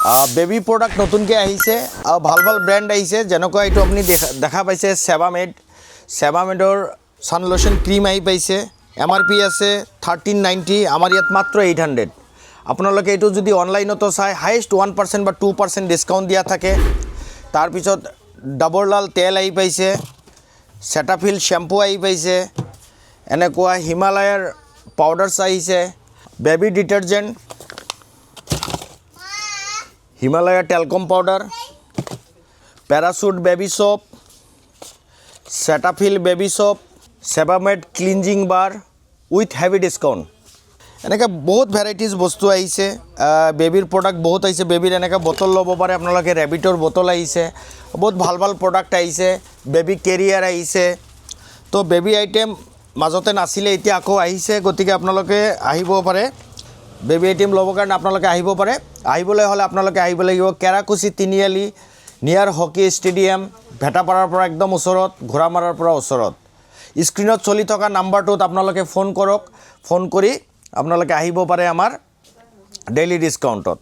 baby product নতুনকৈ আহিছে আৰু ভাল ভাল ব্ৰেণ্ড আহিছে যেনেকুৱা এইটো আপুনি দেখা পাইছে ছেবামেডৰ ছান লোশ্যন ক্ৰীম আহি পাইছে MRP আছে 1390 আমাৰ ইয়াত মাত্ৰ 800 আপোনালোকে এইটো যদি অনলাইনতো চাই হাইয়েষ্ট 1% বা 2% ডিছকাউণ্ট দিয়া থাকে তাৰপিছত ডাবৰলাল তেল আহি পাইছে চেটাফিল শ্বেম্পু আহি পাইছে এনেকুৱা হিমালয়াৰ পাউডাৰ্ছ আহিছে baby detergent Himalaya talcum powder Parachute baby soap Cetaphil baby soap Sebamed cleansing bar with heavy discount এনেকৈ বহুত ভেৰাইটিজ বস্তু আহিছে বেবীৰ প্ৰডাক্ট বহুত আহিছে বেবীৰ এনেকৈ বটল ল'ব পাৰে আপোনালোকে ৰেবিটৰ বটল আহিছে বহুত ভাল ভাল প্ৰডাক্ট আহিছে বেবী কেৰিয়াৰ আহিছে তো বেবী আইটেম মাজতে নাছিলে এতিয়া আকৌ আহিছে গতিকে আপোনালোকে আহিব পাৰে বেবী আইটেম ল'বৰ কাৰণে আপোনালোকে আহিব পাৰে আহিবলৈ হ'লে আপোনালোকে আহিব লাগিব কেৰাকুচি তিনিআলি নিয়াৰ হকী ষ্টেডিয়াম ভেটাপাৰাৰ পৰা একদম ওচৰত ঘোঁৰামাৰাৰ পৰা ওচৰত স্ক্ৰীনত চলি থকা নাম্বাৰটোত আপোনালোকে ফোন কৰক ফোন কৰি আপোনালোকে আহিব পাৰে আমাৰ ডেইলি ডিছকাউণ্টত